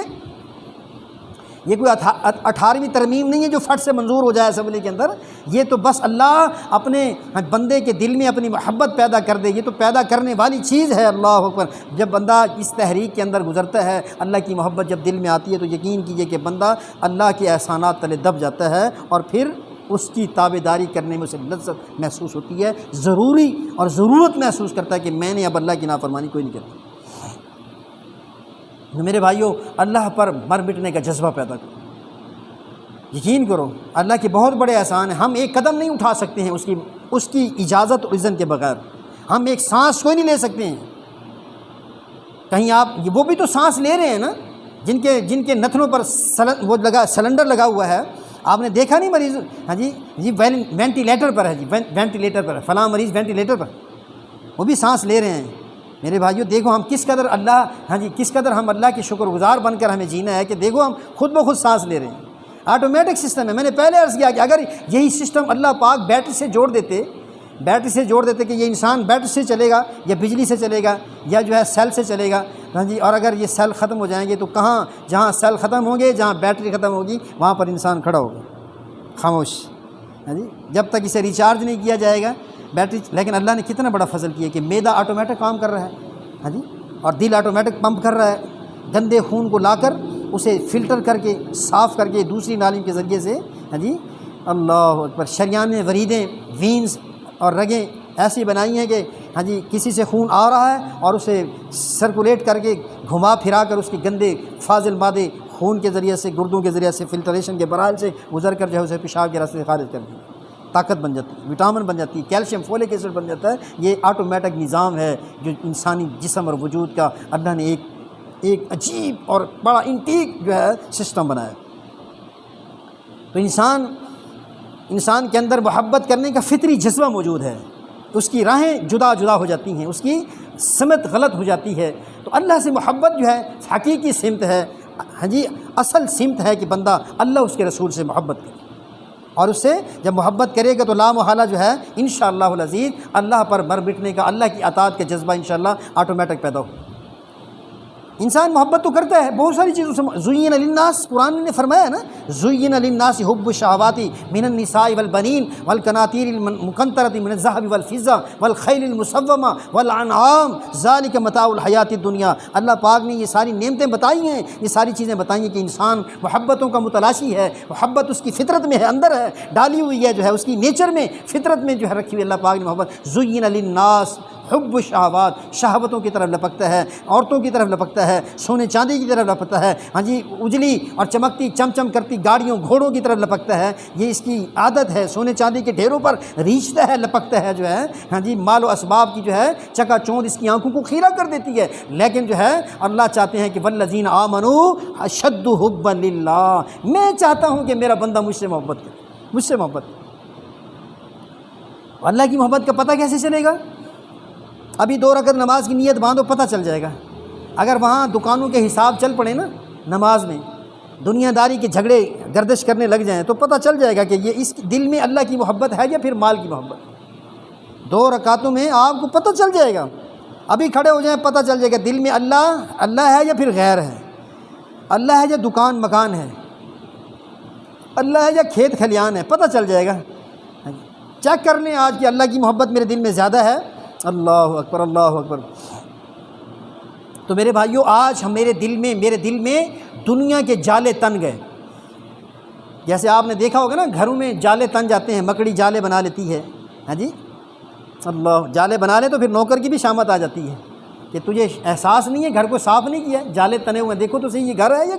یہ کوئی 18ویں ترمیم نہیں ہے جو فٹ سے منظور ہو جائے اسمبلی کے اندر، یہ تو بس اللہ اپنے بندے کے دل میں اپنی محبت پیدا کر دے، یہ تو پیدا کرنے والی چیز ہے۔ اللہ اکبر، جب بندہ اس تحریک کے اندر گزرتا ہے، اللہ کی محبت جب دل میں آتی ہے تو یقین کیجئے کہ بندہ اللہ کے احسانات تلے دب جاتا ہے، اور پھر اس کی تابعداری کرنے میں اسے لذت محسوس ہوتی ہے، ضروری اور ضرورت محسوس کرتا ہے کہ میں نے اب اللہ کی نافرمانی کوئی نہیں کرتا۔ میرے بھائیوں، اللہ پر مر مٹنے کا جذبہ پیدا کرو، یقین کرو اللہ کے بہت بڑے احسان ہیں۔ ہم ایک قدم نہیں اٹھا سکتے ہیں اس کی اجازت اور اذن کے بغیر، ہم ایک سانس کوئی نہیں لے سکتے ہیں۔ کہیں وہ بھی تو سانس لے رہے ہیں نا، جن کے نتنوں پر سلنڈر لگا ہوا ہے، آپ نے دیکھا نہیں مریض، ہاں جی وینٹیلیٹر پر ہے، جی وینٹیلیٹر پر ہے، فلاں مریض وینٹیلیٹر پر، وہ بھی سانس لے رہے ہیں۔ میرے بھائیوں، دیکھو ہم کس قدر ہم اللہ کے شکر گزار بن کر ہمیں جینا ہے کہ دیکھو ہم خود بخود سانس لے رہے ہیں، آٹومیٹک سسٹم ہے۔ میں نے پہلے عرض کیا کہ اگر یہی سسٹم اللہ پاک بیٹری سے جوڑ دیتے کہ یہ انسان بیٹری سے چلے گا یا بجلی سے چلے گا یا جو ہے سیل سے چلے گا، ہاں جی، اور اگر یہ سیل ختم ہو جائیں گے تو جہاں سیل ختم ہوں گے، جہاں بیٹری ختم ہوگی، وہاں پر انسان کھڑا ہوگا خاموش، ہاں جی، جب تک اسے ریچارج نہیں کیا جائے گا بیٹری۔ لیکن اللہ نے کتنا بڑا فضل کیا کہ معدہ آٹومیٹک کام کر رہا ہے، ہاں جی، اور دل آٹومیٹک پمپ کر رہا ہے، گندے خون کو لا کر اسے فلٹر کر کے صاف کر کے دوسری نالی کے ذریعے سے، ہاں جی، اللہ اکبر، شریانیں، وریدیں، وینز اور رگیں ایسی بنائی ہیں کہ ہاں جی کسی سے خون آ رہا ہے اور اسے سرکولیٹ کر کے گھما پھرا کر اس کے گندے فاضل مادے خون کے ذریعے سے، گردوں کے ذریعے سے، فلٹریشن کے مراحل سے گزر کر جو ہے اسے پیشاب کے راستے سے خارج کر دیں، طاقت بن جاتی ہے، وٹامن بن جاتی ہے، کیلشیم، فولک ایسڈ بن جاتا ہے۔ یہ آٹومیٹک نظام ہے جو انسانی جسم اور وجود کا اللہ نے ایک عجیب اور بڑا انٹیک جو ہے سسٹم بنایا۔ تو انسان کے اندر محبت کرنے کا فطری جذبہ موجود ہے، اس کی راہیں جدا ہو جاتی ہیں، اس کی سمت غلط ہو جاتی ہے۔ تو اللہ سے محبت جو ہے حقیقی سمت ہے، ہاں جی، اصل سمت ہے کہ بندہ اللہ اس کے رسول سے محبت کرے، اور اس سے جب محبت کرے گا تو لا محالہ جو ہے انشاءاللہ العزیز اللہ پر مر مٹنے کا، اللہ کی اطاعت کا جذبہ انشاءاللہ آٹومیٹک پیدا ہو۔ انسان محبت تو کرتا ہے بہت ساری چیزوں سے. زُيِّنَ لِلنَّاسِ قرآن نے فرمایا نا زُيِّنَ لِلنَّاسِ حُبُّ الشَّهَوَاتِ مِنَ النِّسَاءِ وَالْبَنِينَ وَالْقَنَاطِيرِ الْمُقَنطَرَةِ مِنَ الذَّهَبِ وَالْفِضَّةِ وَالْخَيْلِ الْمُسَوَّمَةِ وَالْأَنْعَامِ ذَلِكَ مَتَاعُ الْحَيَاةِ الدُّنْيَا. اللہ پاک نے یہ ساری نعمتیں بتائی ہیں, یہ ساری چیزیں بتائی ہیں کہ انسان محبتوں کا متلاشی ہے, محبت اس کی فطرت میں ہے, اندر ہے, ڈالی ہوئی ہے, جو ہے اس کی نیچر میں, فطرت میں جو ہے رکھی ہوئی. اللہ پاک نے محبت زُيِّنَ لِلنَّاسِ حب الشہوات, شہوتوں کی طرف لپکتا ہے, عورتوں کی طرف لپکتا ہے, سونے چاندی کی طرف لپکتا ہے, ہاں جی اجلی اور چمکتی چمچم کرتی گاڑیوں گھوڑوں کی طرف لپکتا ہے. یہ اس کی عادت ہے, سونے چاندی کے ڈھیروں پر ریچھتا ہے, لپکتا ہے, جو ہے ہاں جی مال و اسباب کی جو ہے چکا چوند اس کی آنکھوں کو خیرہ کر دیتی ہے. لیکن جو ہے اللہ چاہتے ہیں کہ والذین آمنوا اشد حبا للہ, میں چاہتا ہوں کہ میرا بندہ مجھ سے محبت کرے, مجھ سے محبت کرے. اللہ کی محبت کا پتہ کیسے چلے گا؟ ابھی 2 رکعت نماز کی نیت باندھو, پتہ چل جائے گا. اگر وہاں دکانوں کے حساب چل پڑے نا نماز میں, دنیا داری کے جھگڑے گردش کرنے لگ جائیں, تو پتہ چل جائے گا کہ یہ اس دل میں اللہ کی محبت ہے یا پھر مال کی محبت. 2 رکعتوں میں آپ کو پتہ چل جائے گا. ابھی کھڑے ہو جائیں, پتہ چل جائے گا دل میں اللہ ہے یا پھر غیر ہے, اللہ ہے یا دکان مکان ہے, اللہ ہے یا کھیت کھلیان ہے, پتہ چل جائے گا. چیک کر لیں آج کہ اللہ کی محبت میرے دل میں زیادہ ہے. اللہ اکبر, اللہ اکبر. تو میرے بھائیوں آج ہم میرے دل میں دنیا کے جالے تن گئے. جیسے آپ نے دیکھا ہوگا نا گھروں میں جالے تن جاتے ہیں, مکڑی جالے بنا لیتی ہے, ہاں جی اللہ جالے بنا لے تو پھر نوکر کی بھی شامت آ جاتی ہے کہ تجھے احساس نہیں ہے گھر کو صاف نہیں کیا, جالے تنے ہوئے, دیکھو تو صحیح یہ گھر ہے یا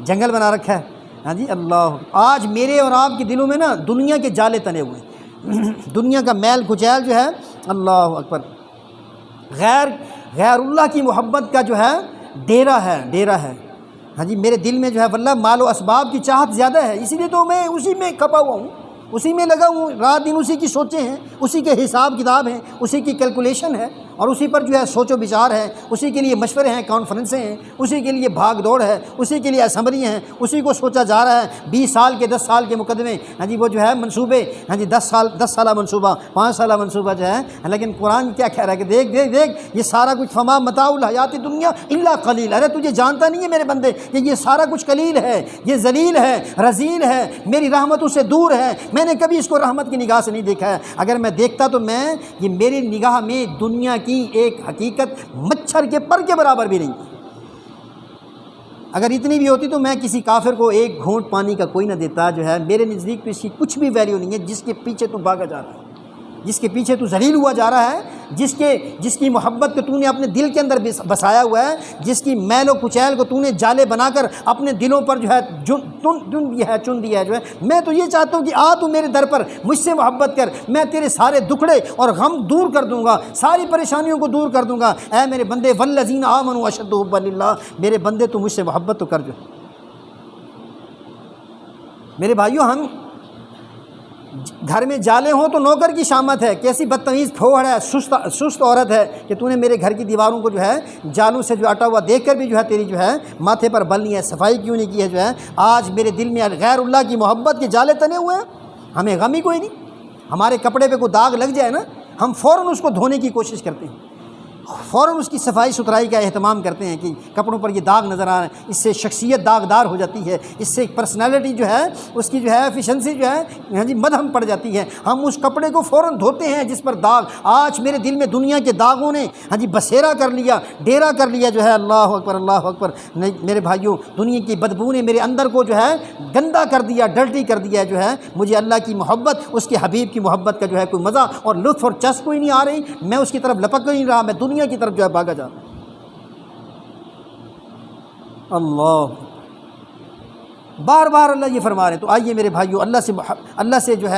جنگل بنا رکھا ہے. ہاں جی اللہ, آج میرے اور آپ کے دلوں میں نا دنیا کے جالے تنے ہوئے ہیں, دنیا کا میل کچیل جو ہے اللہ اکبر, غیر اللہ کی محبت کا جو ہے ڈیرا ہے. ہاں جی میرے دل میں جو ہے واللہ مال و اسباب کی چاہت زیادہ ہے, اسی لیے تو میں اسی میں کھپا ہوا ہوں, اسی میں لگا ہوں, رات دن اسی کی سوچیں ہیں, اسی کے حساب کتاب ہیں, اسی کی کیلکولیشن ہے, اور اسی پر جو ہے سوچ و بچار ہے, اسی کے لیے مشورے ہیں, کانفرنسیں ہیں, اسی کے لیے بھاگ دوڑ ہے, اسی کے لیے اسمبلی ہیں, اسی کو سوچا جا رہا ہے. 20 سال کے 10 سال کے مقدمے, ہاں جی وہ جو ہے منصوبے, ہاں جی 10 سالہ منصوبہ, 5 سالہ منصوبہ جو ہے. لیکن قرآن کیا کہہ رہا ہے کہ دیکھ یہ سارا کچھ فما متاع الحیات الدنیا الا قلیل. ارے تجھے جانتا نہیں ہے میرے بندے کہ یہ سارا کچھ قلیل ہے, یہ ذلیل ہے, رذیل ہے, میری رحمتوں سے دور ہے. میں نے کبھی اس کو رحمت کی نگاہ سے نہیں دیکھا ہے. اگر میں دیکھتا تو یہ میری نگاہ میں دنیا کی ایک حقیقت مچھر کے پر کے برابر بھی نہیں. اگر اتنی بھی ہوتی تو میں کسی کافر کو ایک گھونٹ پانی کا کوئی نہ دیتا. جو ہے میرے نزدیک تو اس کی کچھ بھی ویلیو نہیں ہے. جس کے پیچھے تو بھاگا جا رہا ہے, جس کے پیچھے تو ذلیل ہوا جا رہا ہے, جس کی محبت کو تو نے اپنے دل کے اندر بسایا ہوا ہے, جس کی میل و کچیل کو تو نے جالے بنا کر اپنے دلوں پر جو ہے چن دیا ہے. جو ہے میں تو یہ چاہتا ہوں کہ تو میرے در پر مجھ سے محبت کر, میں تیرے سارے دکھڑے اور غم دور کر دوں گا, ساری پریشانیوں کو دور کر دوں گا. اے میرے بندے والذین آمنوا اشد حبا للہ, میرے بندے تو مجھ سے محبت تو کر. جو میرے بھائیوں ہم گھر میں جالے ہوں تو نوکر کی شامت ہے, کیسی بدتمیز پھوڑ ہے, سست عورت ہے کہ تو نے میرے گھر کی دیواروں کو جو ہے جالوں سے جو اٹا ہوا دیکھ کر بھی جو ہے تیری جو ہے ماتھے پر بل نہیں ہے, صفائی کیوں نہیں کی ہے. جو ہے آج میرے دل میں غیر اللہ کی محبت کے جالے تنے ہوئے ہیں, ہمیں غم ہی کوئی نہیں. ہمارے کپڑے پہ کوئی داغ لگ جائے نا, ہم فوراً اس کو دھونے کی کوشش کرتے ہیں, فوراً اس کی صفائی ستھرائی کا اہتمام کرتے ہیں کہ کپڑوں پر یہ داغ نظر آ رہا ہے, اس سے شخصیت داغدار ہو جاتی ہے, اس سے پرسنالٹی جو ہے اس کی جو ہے ایفیشنسی جو ہے ہاں جی مدھم پڑ جاتی ہے. ہم اس کپڑے کو فوراً دھوتے ہیں جس پر داغ. آج میرے دل میں دنیا کے داغوں نے ہاں جی بسیرا کر لیا, ڈیرا کر لیا. جو ہے اللہ اکبر, اللہ اکبر. نہیں میرے بھائیوں, دنیا کی بدبو نے میرے اندر کو جو ہے گندا کر دیا, ڈرٹی کر دیا. جو ہے مجھے اللہ کی محبت, اس کے حبیب کی محبت کا جو ہے کوئی مزہ اور لطف اور چسپ کوئی نہیں آ رہی. میں اس کی طرف لپک نہیں رہا, میں دنیا کی طرف جو ہے بھاگا جا رہا. اللہ بار بار اللہ یہ فرما رہے ہیں. تو آئیے میرے بھائیو, اللہ سے جو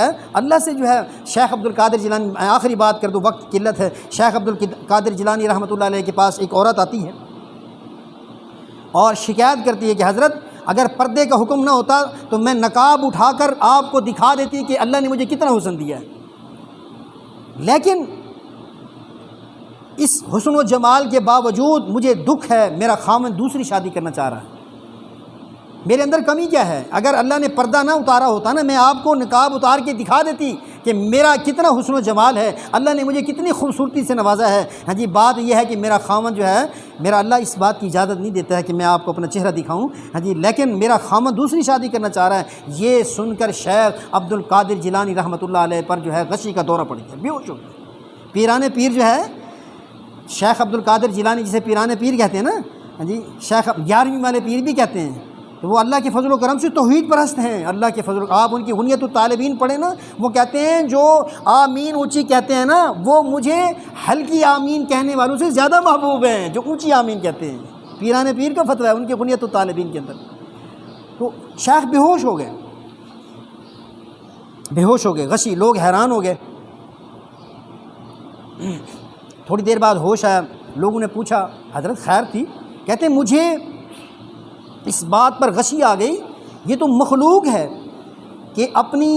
ہے شیخ عبد القادر جیلانی, آخری بات کر دو وقت قلت ہے. شیخ عبد القادر جیلانی رحمۃ اللہ علیہ کے پاس ایک عورت آتی ہے اور شکایت کرتی ہے کہ حضرت اگر پردے کا حکم نہ ہوتا تو میں نقاب اٹھا کر آپ کو دکھا دیتی کہ اللہ نے مجھے کتنا حسن دیا ہے, لیکن اس حسن و جمال کے باوجود مجھے دکھ ہے, میرا خامن دوسری شادی کرنا چاہ رہا ہے. میرے اندر کمی کیا ہے؟ اگر اللہ نے پردہ نہ اتارا ہوتا نا، میں آپ کو نقاب اتار کے دکھا دیتی کہ میرا کتنا حسن و جمال ہے، اللہ نے مجھے کتنی خوبصورتی سے نوازا ہے۔ ہاں جی، بات یہ ہے کہ میرا خاوند جو ہے، میرا اللہ اس بات کی اجازت نہیں دیتا ہے کہ میں آپ کو اپنا چہرہ دکھاؤں۔ ہاں جی، لیکن میرا خاوند دوسری شادی کرنا چاہ رہا ہے۔ یہ سن کر شیخ عبد القادر جیلانی رحمۃ اللہ علیہ پر جو ہے غشی کا دورہ پڑ گیا، بے ہوش ہو گیا۔ پیران پیر جو ہے، شیخ عبد القادر جیلانی جسے پیران پیر کہتے ہیں نا، ہاں جی، شیخ 11ویں والے پیر بھی کہتے ہیں، تو وہ اللہ کے فضل و کرم سے توحید پرست ہیں۔ اللہ کے فضل، آپ ان کی غنیت الطالبین پڑھیں نا، وہ کہتے ہیں جو آمین اونچی کہتے ہیں نا، وہ مجھے ہلکی آمین کہنے والوں سے زیادہ محبوب ہیں جو اونچی آمین کہتے ہیں۔ پیران پیر کا فتویٰ ہے ان کی غنیت الطالبین کے اندر۔ تو شیخ بے ہوش ہو گئے، بے ہوش ہو گئے، غشی، لوگ حیران ہو گئے۔ تھوڑی دیر بعد ہوش آیا، لوگوں نے پوچھا حضرت خیر تھی؟ کہتے ہیں مجھے اس بات پر غشی آ گئی، یہ تو مخلوق ہے کہ اپنی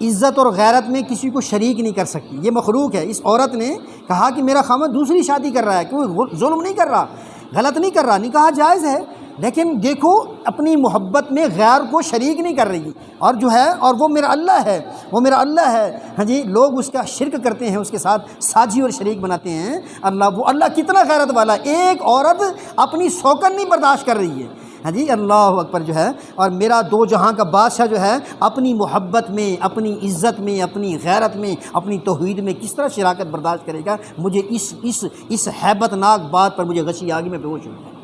عزت اور غیرت میں کسی کو شریک نہیں کر سکتی، یہ مخلوق ہے۔ اس عورت نے کہا کہ میرا خاوند دوسری شادی کر رہا ہے، کوئی ظلم نہیں کر رہا، غلط نہیں کر رہا، نکاح جائز ہے، لیکن دیکھو اپنی محبت میں غیر کو شریک نہیں کر رہی، اور جو ہے، اور وہ میرا اللہ ہے، وہ میرا اللہ ہے۔ ہاں جی، لوگ اس کا شرک کرتے ہیں، اس کے ساتھ ساجی اور شریک بناتے ہیں اللہ۔ وہ اللہ کتنا غیرت والا ہے، ایک عورت اپنی سوکن نہیں برداشت کر رہی ہے۔ ہاں جی، اللہ اکبر جو ہے، اور میرا دو جہاں کا بادشاہ جو ہے اپنی محبت میں، اپنی عزت میں، اپنی غیرت میں، اپنی توحید میں کس طرح شراکت برداشت کرے گا؟ مجھے اس ہیبت ناک بات پر مجھے غشی آ گئی، میں بے ہوش ہو گیا۔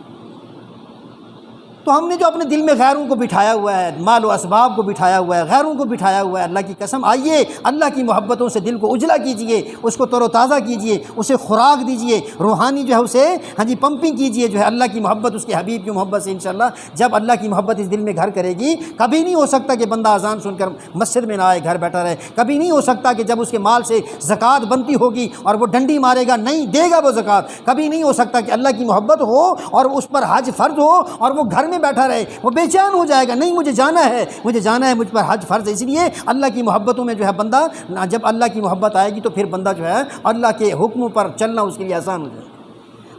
تو ہم نے جو اپنے دل میں غیروں کو بٹھایا ہوا ہے، مال و اسباب کو بٹھایا ہوا ہے، غیروں کو بٹھایا ہوا ہے، اللہ کی قسم آئیے اللہ کی محبتوں سے دل کو اجلا کیجئے، اس کو تر و تازہ کیجئے، اسے خوراک دیجئے، روحانی جو ہے اسے ہاں جی پمپنگ کیجئے، جو ہے اللہ کی محبت، اس کے حبیب کی محبت سے انشاءاللہ جب اللہ کی محبت اس دل میں گھر کرے گی، کبھی نہیں ہو سکتا کہ بندہ اذان سن کر مسجد میں نہ آئے، گھر بیٹھا رہے، کبھی نہیں ہو سکتا کہ جب اس کے مال سے زکوٰۃ بنتی ہوگی اور وہ ڈنڈی مارے گا نہیں دے گا وہ زکوٰۃ، کبھی نہیں ہو سکتا کہ اللہ کی محبت ہو اور اس پر حج فرض ہو اور وہ گھر میں بیٹھا رہے، وہ بے چین ہو جائے گا، نہیں مجھے جانا ہے، مجھے جانا ہے، مجھ پر حج فرض ہے۔ اس لیے اللہ کی محبتوں میں جو ہے بندہ، جب اللہ کی محبت آئے گی تو پھر بندہ جو ہے اللہ کے حکموں پر چلنا اس کے لیے آسان ہو جائے گا،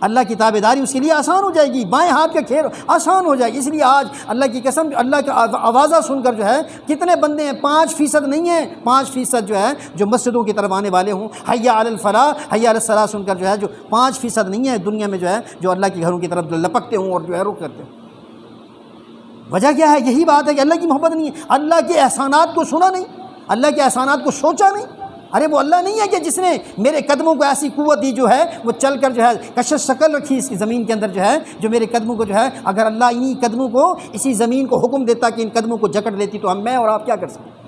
اللہ کی تابعداری اس کے لیے آسان ہو جائے گی، بائیں ہاتھ کا کھیل آسان ہو جائے گی۔ اس لیے آج اللہ کی قسم اللہ کا آوازہ سن کر جو ہے کتنے بندے ہیں، 5% نہیں ہیں، 5% جو ہے جو مسجدوں کی طرف آنے والے ہوں، حیا علی الفلاح حیا علی الصلاح سن کر جو ہے جو 5% نہیں ہے دنیا میں جو ہے جو اللہ کے گھروں کی طرف لپکتے ہوں اور جو ہے رخ کرتے ہیں۔ وجہ کیا ہے؟ یہی بات ہے کہ اللہ کی محبت نہیں ہے، اللہ کے احسانات کو سنا نہیں، اللہ کے احسانات کو سوچا نہیں۔ ارے وہ اللہ نہیں ہے کہ جس نے میرے قدموں کو ایسی قوت دی جو ہے وہ چل کر جو ہے کشش شکل رکھی اس کی زمین کے اندر جو ہے جو میرے قدموں کو جو ہے، اگر اللہ انہی قدموں کو، اسی زمین کو حکم دیتا کہ ان قدموں کو جکڑ لیتی تو میں اور آپ کیا کر سکتے؟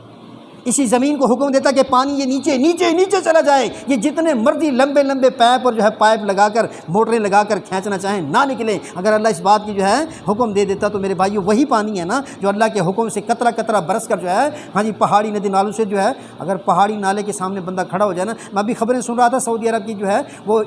اسی زمین کو حکم دیتا کہ پانی یہ نیچے نیچے نیچے چلا جائے، یہ جتنے مرضی لمبے لمبے پائپ اور جو ہے پائپ لگا کر موٹریں لگا کر کھینچنا چاہیں نہ نکلے، اگر اللہ اس بات کی جو ہے حکم دے دیتا تو میرے بھائیو وہی پانی ہے نا جو اللہ کے حکم سے قطرہ قطرہ برس کر جو ہے ہاں جی پہاڑی ندی نالوں سے جو ہے، اگر پہاڑی نالے کے سامنے بندہ کھڑا ہو جائے نا، میں ابھی خبریں سن رہا تھا سعودی عرب کی جو ہے وہ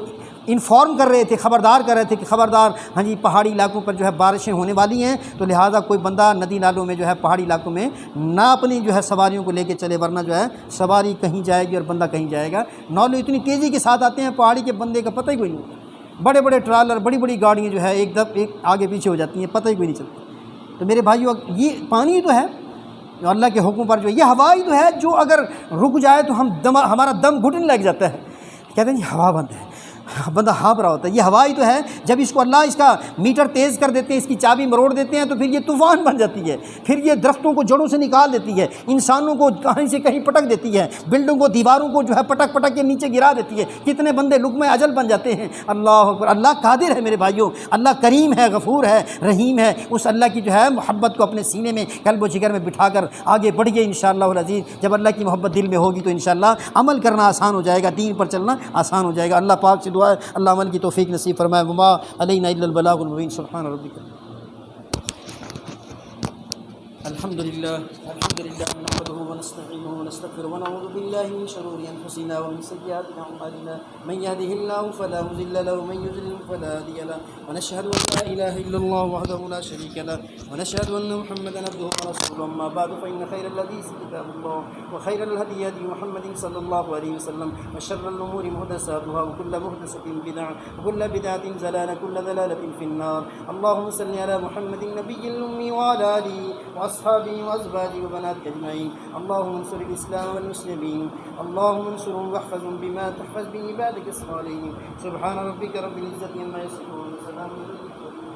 انفارم کر رہے تھے، خبردار کر رہے تھے کہ خبردار ہاں جی پہاڑی علاقوں پر جو ہے بارشیں ہونے والی ہیں، تو لہٰذا کوئی بندہ ندی نالوں میں جو ہے پہاڑی علاقوں میں نہ اپنی جو ہے سواریوں کو لے کے چلے، ورنہ جو ہے سواری کہیں جائے گی اور بندہ کہیں جائے گا۔ نالے اتنی تیزی کے ساتھ آتے ہیں پہاڑی کے بندے کا پتہ ہی کوئی نہیں ہوتا، بڑے بڑے ٹرالر بڑی بڑی گاڑیاں جو ہے ایک آگے پیچھے ہو جاتی ہیں، پتہ ہی کوئی نہیں چلتا۔ تو میرے بھائیو یہ پانی تو ہے جو اللہ کے حکم پر جو یہ ہوا ہی تو ہے جو اگر رک جائے تو ہمارا دم گھٹنے لگ جاتا ہے، کہتے ہیں جی ہوا بند ہے، بندہ ہانپ رہا ہوتا ہے، یہ ہوا ہی تو ہے، جب اس کو اللہ اس کا میٹر تیز کر دیتے ہیں، اس کی چابی مروڑ دیتے ہیں تو پھر یہ طوفان بن جاتی ہے، پھر یہ درختوں کو جڑوں سے نکال دیتی ہے، انسانوں کو کہیں سے کہیں پٹک دیتی ہے، بلڈنگ کو دیواروں کو جو ہے پٹک پٹک کے نیچے گرا دیتی ہے، کتنے بندے لقمہ اجل بن جاتے ہیں۔ اللہ اکبر، اللہ قادر ہے میرے بھائیوں، اللہ کریم ہے، غفور ہے، رحیم ہے، اس اللہ کی جو ہے محبت کو اپنے سینے میں قلب و جگر میں بٹھا کر آگے بڑھیے انشاءاللہ العزیز۔ جب اللہ کی محبت دل میں ہوگی تو انشاءاللہ عمل کرنا آسان ہو جائے گا، دین پر چلنا آسان ہو جائے گا۔ اللہ پاک سے دعا ہے اللہ عمل کی توفیق نصیب فرمائے۔ وما علینا الا البلاغ المبین۔ سبحان ربک الحمد للہ نحمدہ ونستعينه ونستغفره ونعوذ بالله من شرور أنفسنا ومن سيئات أعمالنا من يهده الله فلا مضل له ومن يضلل فلا هادي له ونشهد أن لا إله إلا الله وحده لا شريك له ونشهد أن محمدا عبده ورسوله أما بعد فإن خير الحديث كتاب الله وخير الهدي هدي محمد صلى الله عليه وسلم وشر الأمور محدثاتها وكل محدثة بدعة وكل بدعة ضلالة وكل ضلالة في النار. اللهم صل على محمد النبي الأمي وعلى آله وأصحابه وأزواجه وبناته أجمعين. اللهم انصر الإسلام والمسلمين اللهم انصرهم واحفظهم بما تحفظ به عبادك الصالحين. سبحان ربك رب العزة عما يصفون وسلام على المرسلين.